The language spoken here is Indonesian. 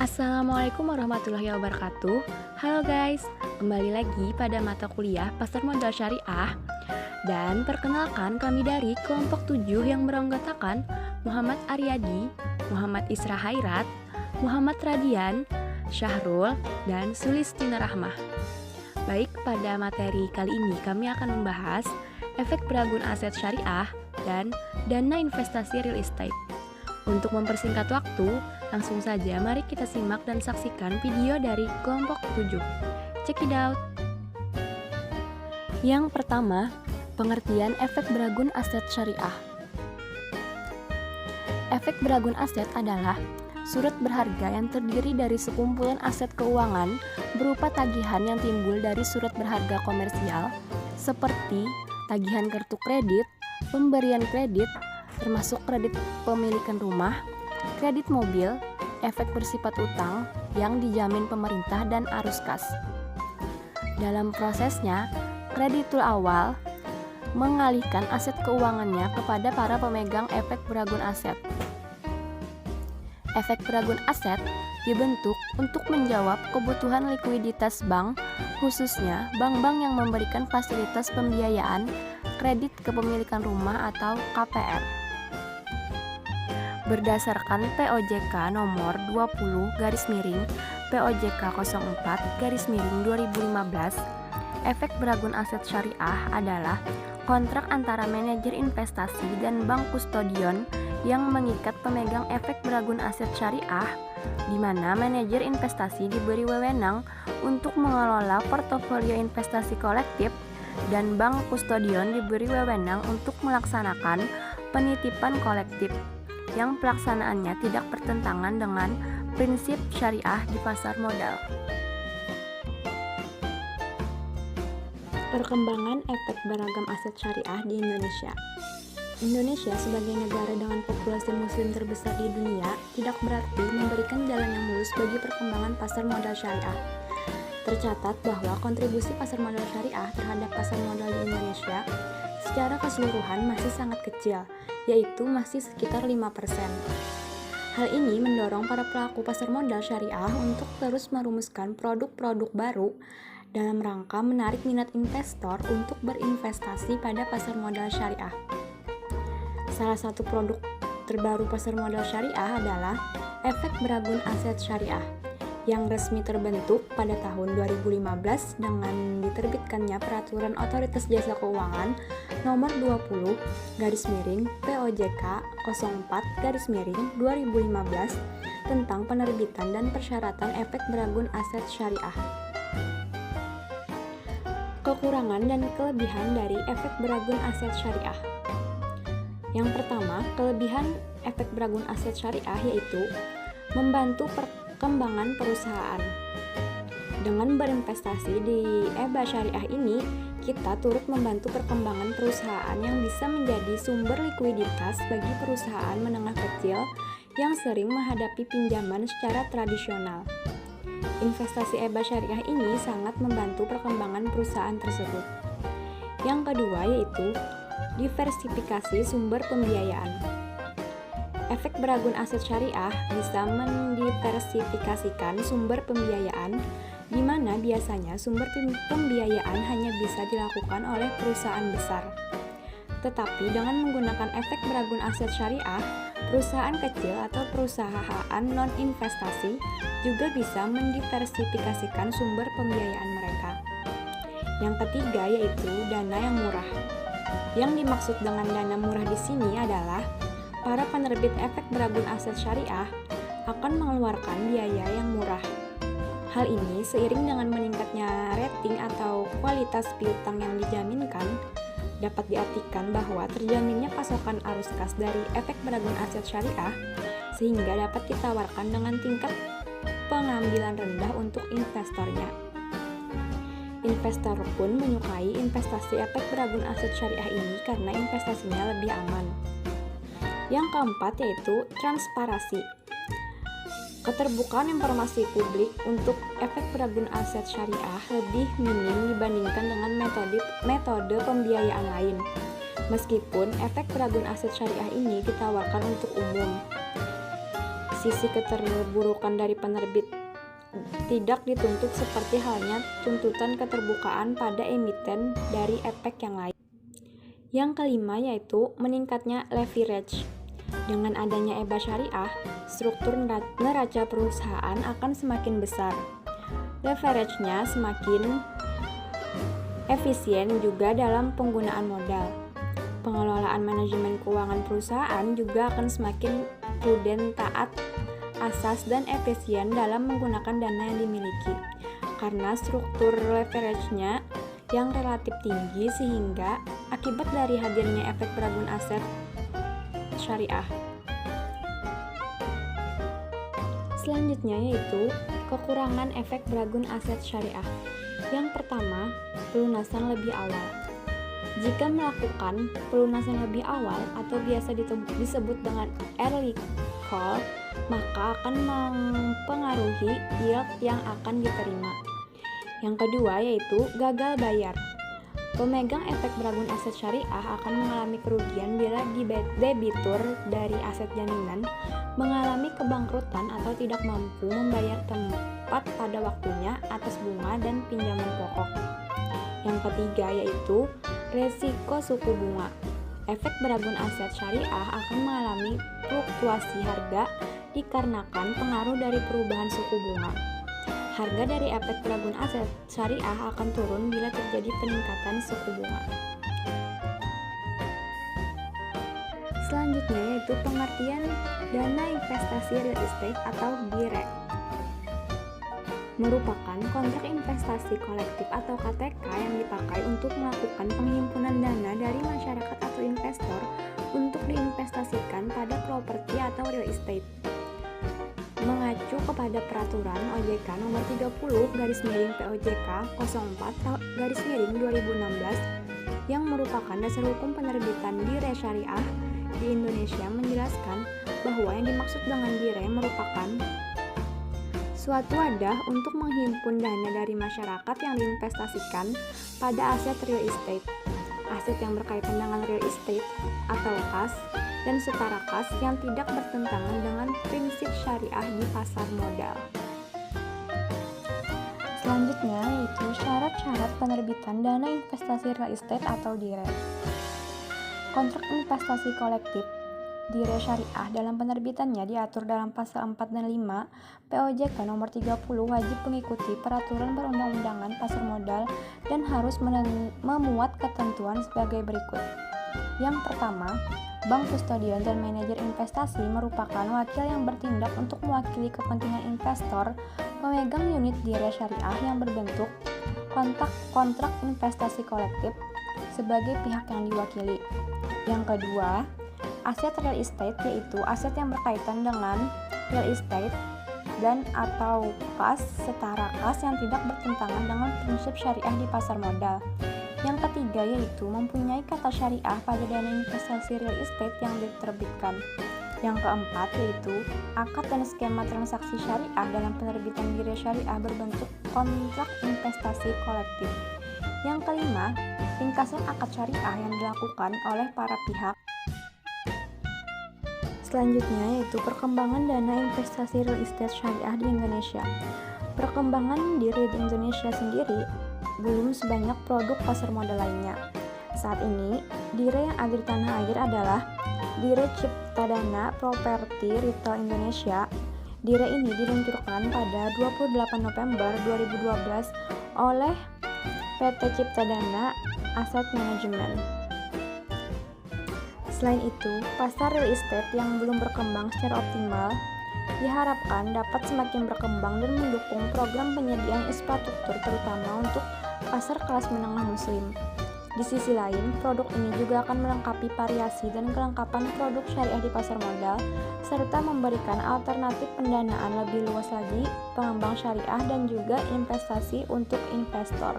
Assalamualaikum warahmatullahi wabarakatuh. Halo guys, kembali lagi pada mata kuliah Pasar Modal Syariah. Dan perkenalkan kami dari kelompok 7 yang beranggotakan Muhammad Aryadi, Muhammad Isra Hairat, Muhammad Radian, Syahrul, dan Sulistina Rahmah. Baik, pada materi kali ini kami akan membahas efek beragun aset syariah dan dana investasi real estate. Untuk mempersingkat waktu, langsung saja mari kita simak dan saksikan video dari kelompok 7. Check it out. Yang pertama, pengertian efek beragun aset syariah. Efek beragun aset adalah surat berharga yang terdiri dari sekumpulan aset keuangan berupa tagihan yang timbul dari surat berharga komersial seperti tagihan kartu kredit, pemberian kredit, termasuk kredit pemilikan rumah, kredit mobil, efek bersifat utang yang dijamin pemerintah dan arus kas. Dalam prosesnya, kreditur awal mengalihkan aset keuangannya kepada para pemegang efek beragun aset. Efek beragun aset dibentuk untuk menjawab kebutuhan likuiditas bank, khususnya bank-bank yang memberikan fasilitas pembiayaan kredit kepemilikan rumah atau KPR. Berdasarkan POJK nomor 20/POJK 04/2015, efek beragun aset syariah adalah kontrak antara manajer investasi dan bank kustodion yang mengikat pemegang efek beragun aset syariah, di mana manajer investasi diberi wewenang untuk mengelola portofolio investasi kolektif dan bank kustodion diberi wewenang untuk melaksanakan penitipan kolektif yang pelaksanaannya tidak bertentangan dengan prinsip syariah di pasar modal. Perkembangan efek beragam aset syariah di Indonesia. Indonesia sebagai negara dengan populasi muslim terbesar di dunia tidak berarti memberikan jalan yang mulus bagi perkembangan pasar modal syariah. Tercatat bahwa kontribusi pasar modal syariah terhadap pasar modal di Indonesia secara keseluruhan masih sangat kecil, yaitu masih sekitar 5%. Hal ini mendorong para pelaku pasar modal syariah untuk terus merumuskan produk-produk baru dalam rangka menarik minat investor untuk berinvestasi pada pasar modal syariah. Salah satu produk terbaru pasar modal syariah adalah efek beragun aset syariah yang resmi terbentuk pada tahun 2015 dengan diterbitkannya Peraturan Otoritas Jasa Keuangan Nomor 20/POJK 04/2015 tentang penerbitan dan persyaratan efek beragun aset syariah. Kekurangan dan kelebihan dari efek beragun aset syariah. Yang pertama, kelebihan efek beragun aset syariah yaitu membantu perkembangan perusahaan. Dengan berinvestasi di EBA syariah ini, kita turut membantu perkembangan perusahaan yang bisa menjadi sumber likuiditas bagi perusahaan menengah kecil yang sering menghadapi pinjaman secara tradisional. Investasi EBA syariah ini sangat membantu perkembangan perusahaan tersebut. Yang kedua yaitu diversifikasi sumber pembiayaan. Efek beragun aset syariah bisa mendiversifikasikan sumber pembiayaan, di mana biasanya sumber pembiayaan hanya bisa dilakukan oleh perusahaan besar. Tetapi dengan menggunakan efek beragun aset syariah, perusahaan kecil atau perusahaan non-investasi juga bisa mendiversifikasikan sumber pembiayaan mereka. Yang ketiga yaitu dana yang murah. Yang dimaksud dengan dana murah di sini adalah para penerbit efek beragun aset syariah akan mengeluarkan biaya yang murah. Hal ini seiring dengan meningkatnya rating atau kualitas piutang yang dijaminkan, dapat diartikan bahwa terjaminnya pasokan arus kas dari efek beragun aset syariah sehingga dapat ditawarkan dengan tingkat pengambilan rendah untuk investornya. Investor pun menyukai investasi efek beragun aset syariah ini karena investasinya lebih aman. Yang keempat yaitu transparansi. Keterbukaan informasi publik untuk efek beragun aset syariah lebih minim dibandingkan dengan metode pembiayaan lain. Meskipun efek beragun aset syariah ini ditawarkan untuk umum, sisi keterburukan dari penerbit tidak dituntut seperti halnya tuntutan keterbukaan pada emiten dari efek yang lain. Yang kelima yaitu meningkatnya leverage. Dengan adanya EBA syariah, struktur neraca perusahaan akan semakin besar. Leverage-nya semakin efisien juga dalam penggunaan modal. Pengelolaan manajemen keuangan perusahaan juga akan semakin prudent, taat asas dan efisien dalam menggunakan dana yang dimiliki. Karena struktur leverage-nya yang relatif tinggi sehingga akibat dari hadirnya efek beragun aset syariah. Selanjutnya yaitu kekurangan efek beragun aset syariah. Yang pertama, pelunasan lebih awal. Jika melakukan pelunasan lebih awal atau biasa disebut dengan early call, maka akan mempengaruhi yield yang akan diterima. Yang kedua yaitu gagal bayar. Pemegang efek beragun aset syariah akan mengalami kerugian bila debitur dari aset jaminan mengalami kebangkrutan atau tidak mampu membayar tepat pada waktunya atas bunga dan pinjaman pokok. Yang ketiga yaitu resiko suku bunga. Efek beragun aset syariah akan mengalami fluktuasi harga dikarenakan pengaruh dari perubahan suku bunga. Harga dari efek beragun aset syariah akan turun bila terjadi peningkatan suku bunga. Selanjutnya yaitu pengertian dana investasi real estate atau DIRE. Merupakan kontrak investasi kolektif atau KTK yang dipakai untuk melakukan penghimpunan dana dari masyarakat atau investor untuk diinvestasikan pada properti atau real estate. Mengacu kepada peraturan OJK nomor 30/POJK 04/2016 yang merupakan dasar hukum penerbitan DIRE syariah di Indonesia menjelaskan bahwa yang dimaksud dengan DIRE merupakan suatu wadah untuk menghimpun dana dari masyarakat yang diinvestasikan pada aset real estate, aset yang berkaitan dengan real estate atau kas, dan setara kas yang tidak bertentangan dengan prinsip syariah di pasar modal. Selanjutnya yaitu syarat-syarat penerbitan dana investasi real estate atau DIRE. Kontrak investasi kolektif DIRE syariah dalam penerbitannya diatur dalam pasal 4 dan 5 POJK nomor 30 wajib mengikuti peraturan perundang-undangan pasar modal dan harus memuat ketentuan sebagai berikut. Yang pertama, bank kustodian dan manajer investasi merupakan wakil yang bertindak untuk mewakili kepentingan investor pemegang unit DIRE syariah yang berbentuk kontrak investasi kolektif sebagai pihak yang diwakili. Yang kedua, aset real estate yaitu aset yang berkaitan dengan real estate dan atau kas setara kas yang tidak bertentangan dengan prinsip syariah di pasar modal. Yang ketiga yaitu mempunyai kata syariah pada dana investasi real estate yang diterbitkan. Yang keempat yaitu akad dan skema transaksi syariah dalam penerbitan DIRE syariah berbentuk kontrak investasi kolektif. Yang kelima, ringkasan akad syariah yang dilakukan oleh para pihak. Selanjutnya yaitu perkembangan dana investasi real estate syariah di Indonesia. Perkembangan DIRE di Indonesia sendiri belum sebanyak produk pasar modal lainnya. Saat ini, DIRE yang ada di tanah air adalah DIRE Ciptadana Properti Retail Indonesia. DIRE ini diluncurkan pada 28 November 2012 oleh PT Ciptadana Asset Management. Selain itu, pasar real estate yang belum berkembang secara optimal diharapkan dapat semakin berkembang dan mendukung program penyediaan infrastruktur terutama untuk pasar kelas menengah muslim. Di sisi lain, produk ini juga akan melengkapi variasi dan kelengkapan produk syariah di pasar modal serta memberikan alternatif pendanaan lebih luas lagi, pengembang syariah dan juga investasi untuk investor.